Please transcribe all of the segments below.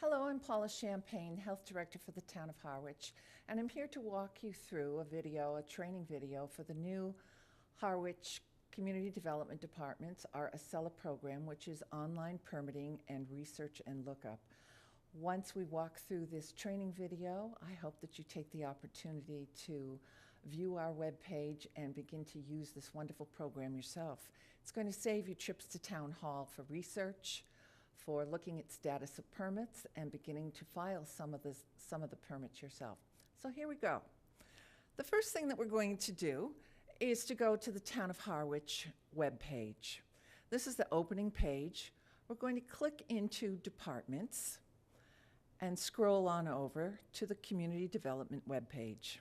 Hello, I'm Paula Champagne, Health Director for the Town of Harwich, and I'm here to walk you through a training video for the new Harwich Community Development Department's, our Accela program, which is online permitting and research and lookup. Once we walk through this training video, I hope that you take the opportunity to view our webpage and begin to use this wonderful program yourself. It's going to save you trips to Town Hall for research, for looking at status of permits, and beginning to file some of the permits yourself. So here we go. The first thing that we're going to do is to go to the Town of Harwich webpage. This is the opening page. We're going to click into Departments and scroll on over to the Community Development webpage.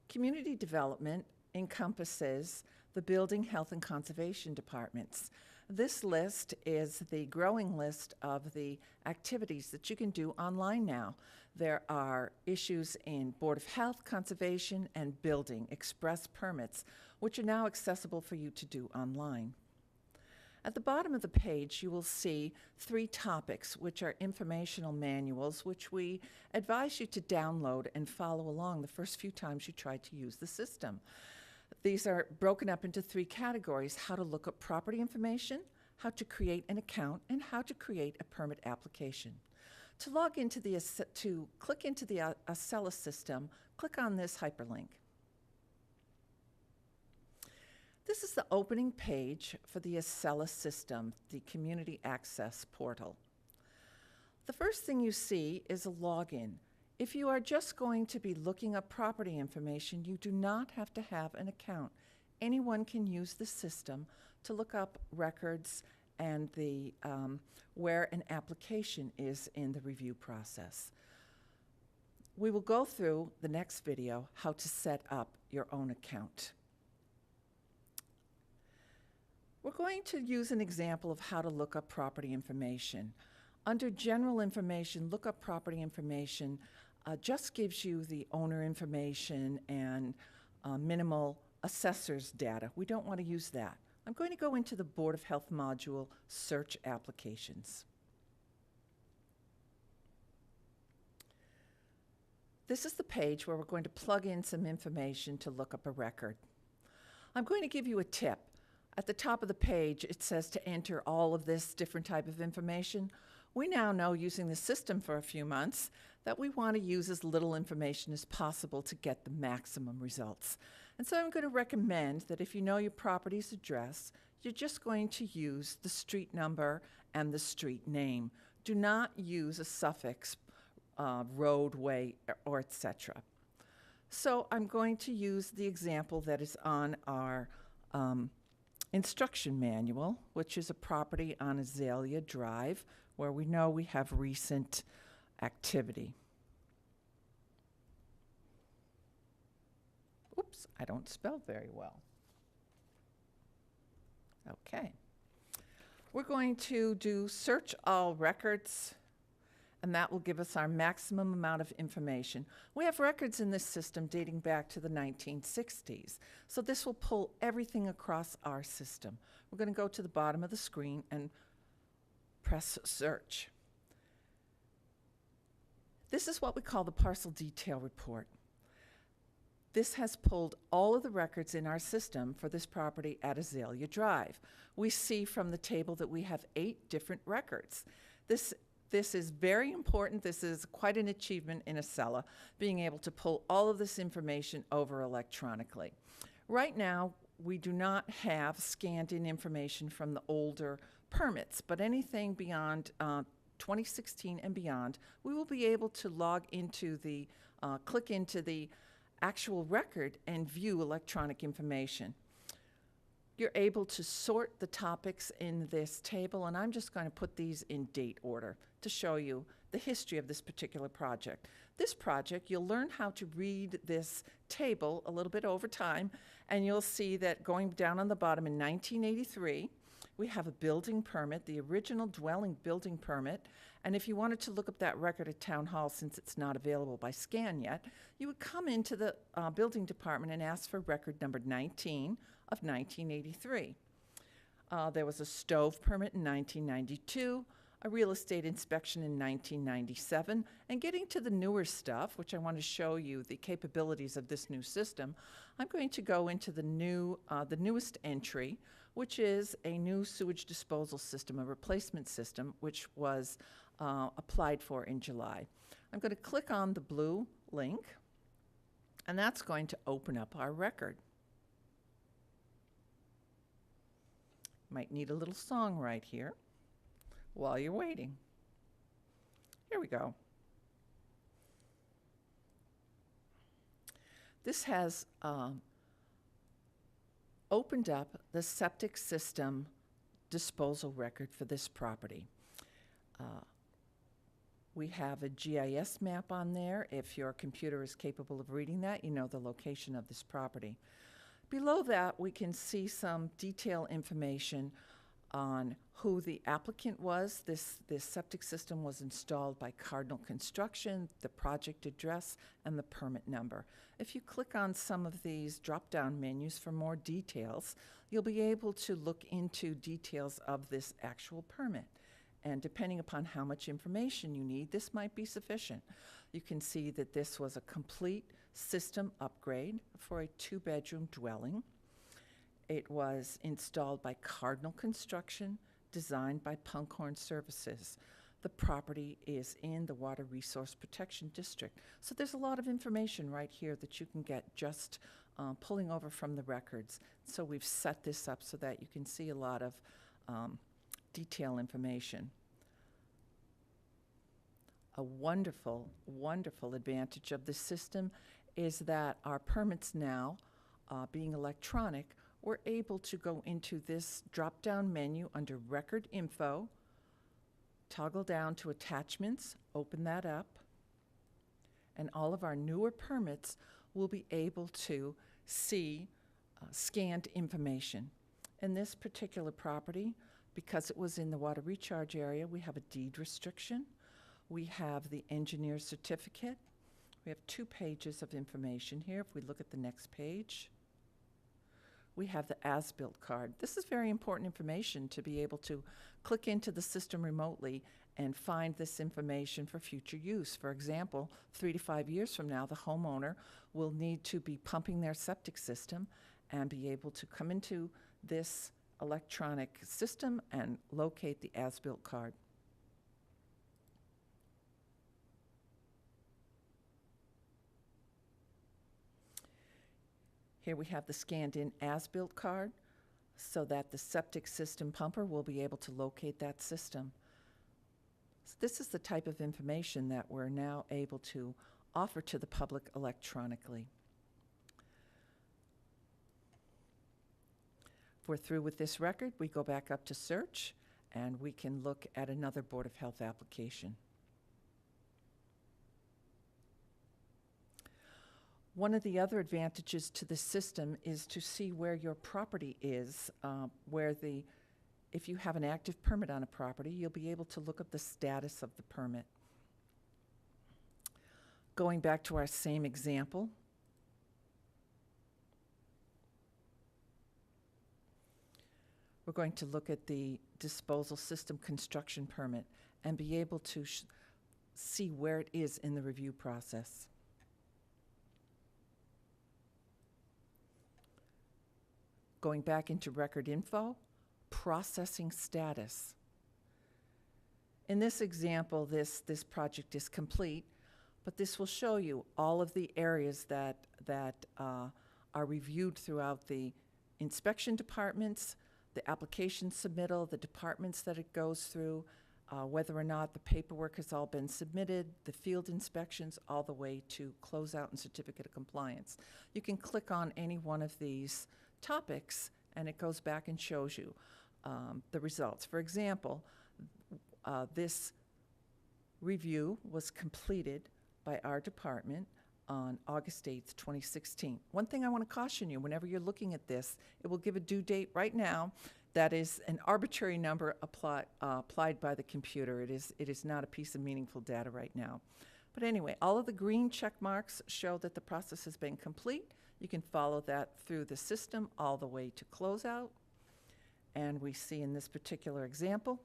Community Development encompasses the Building, Health, and Conservation departments. This list is the growing list of the activities that you can do online now. There are issues in Board of Health, Conservation, and Building express permits, which are now accessible for you to do online. At the bottom of the page, you will see 3 topics, which are informational manuals, which we advise you to download and follow along the first few times you try to use the system. These are broken up into 3 categories: how to look up property information, how to create an account, and how to create a permit application. To click into the Accela system, click on this hyperlink. This is the opening page for the Accela system, the Community Access Portal. The first thing you see is a login. If you are just going to be looking up property information, you do not have to have an account. Anyone can use the system to look up records and where an application is in the review process. We will go through the next video how to set up your own account. We're going to use an example of how to look up property information. Under General Information, look up property information just gives you the owner information and minimal assessor's data. We don't want to use that. I'm going to go into the Board of Health module, Search Applications. This is the page where we're going to plug in some information to look up a record. I'm going to give you a tip. At the top of the page, it says to enter all of this different type of information. We now know, using the system for a few months, that we want to use as little information as possible to get the maximum results. And so I'm going to recommend that if you know your property's address, you're just going to use the street number and the street name. Do not use a suffix, roadway, or etc. So I'm going to use the example that is on our instruction manual, which is a property on Accela Drive, where we know we have recent activity. Oops, I don't spell very well. Okay. We're going to do search all records, and that will give us our maximum amount of information. We have records in this system dating back to the 1960s, so this will pull everything across our system. We're going to go to the bottom of the screen and press Search. This is what we call the Parcel Detail Report. This has pulled all of the records in our system for this property at Accela Drive. We see from the table that we have 8 different records. This is very important. This is quite an achievement in Accela, being able to pull all of this information over electronically. Right now, we do not have scanned in information from the older permits, but anything beyond 2016 and beyond, we will be able to log into click into the actual record and view electronic information. You're able to sort the topics in this table, and I'm just going to put these in date order to show you the history of this particular project. This project, you'll learn how to read this table a little bit over time, and you'll see that going down on the bottom in 1983, we have a building permit, the original dwelling building permit, and if you wanted to look up that record at Town Hall, since it's not available by scan yet, you would come into the building department and ask for record number 19 of 1983. There was a stove permit in 1992, a real estate inspection in 1997, and getting to the newer stuff, which I want to show you the capabilities of this new system, I'm going to go into the newest entry, which is a new sewage disposal system, a replacement system, which was applied for in July. I'm going to click on the blue link, and that's going to open up our record. Might need a little song right here while you're waiting. Here we go. This has opened up the septic system disposal record for this property. We have a GIS map on there. If your computer is capable of reading that, you know the location of this property. Below that, we can see some detailed information on who the applicant was. This septic system was installed by Cardinal Construction, the project address, and the permit number. If you click on some of these drop-down menus for more details, you'll be able to look into details of this actual permit. And depending upon how much information you need, this might be sufficient. You can see that this was a complete system upgrade for a 2-bedroom dwelling. It was installed by Cardinal Construction, designed by Punkhorn Services. The property is in the Water Resource Protection District. So there's a lot of information right here that you can get just pulling over from the records. So we've set this up so that you can see a lot of detail information. A wonderful, wonderful advantage of this system is that our permits now, being electronic, we're able to go into this drop-down menu under Record Info, toggle down to Attachments, open that up, and all of our newer permits will be able to see scanned information. In this particular property, because it was in the water recharge area, we have a deed restriction. We have the engineer's certificate. We have 2 pages of information here. If we look at the next page, we have the as-built card. This is very important information to be able to click into the system remotely and find this information for future use. For example, 3 to 5 years from now, the homeowner will need to be pumping their septic system and be able to come into this electronic system and locate the as-built card. Here we have the scanned in as-built card so that the septic system pumper will be able to locate that system. So this is the type of information that we're now able to offer to the public electronically. If we're through with this record, we go back up to search and we can look at another Board of Health application. One of the other advantages to the system is to see where your property is, if you have an active permit on a property, you'll be able to look up the status of the permit. Going back to our same example, we're going to look at the disposal system construction permit and be able to see where it is in the review process. Going back into record info, processing status. In this example, this project is complete, but this will show you all of the areas that are reviewed throughout the inspection departments, the application submittal, the departments that it goes through, whether or not the paperwork has all been submitted, the field inspections, all the way to closeout and certificate of compliance. You can click on any one of these topics and it goes back and shows you the results. For example, this review was completed by our department on August 8th, 2016. One thing I want to caution you, whenever you're looking at this, it will give a due date right now. That is an arbitrary number applied by the computer. It is not a piece of meaningful data right now. But anyway, all of the green check marks show that the process has been complete. You can follow that through the system all the way to closeout. And we see in this particular example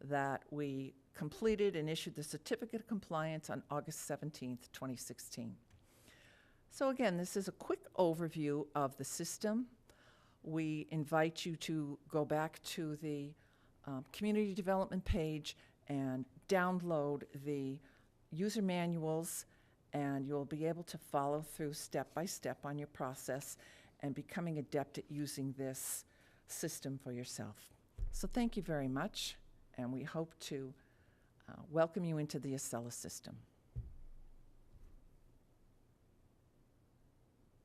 that we completed and issued the certificate of compliance on August 17th, 2016. So again, this is a quick overview of the system. We invite you to go back to the community development page and download the user manuals, and you'll be able to follow through step by step on your process and becoming adept at using this system for yourself. So thank you very much, and we hope to welcome you into the Accela system.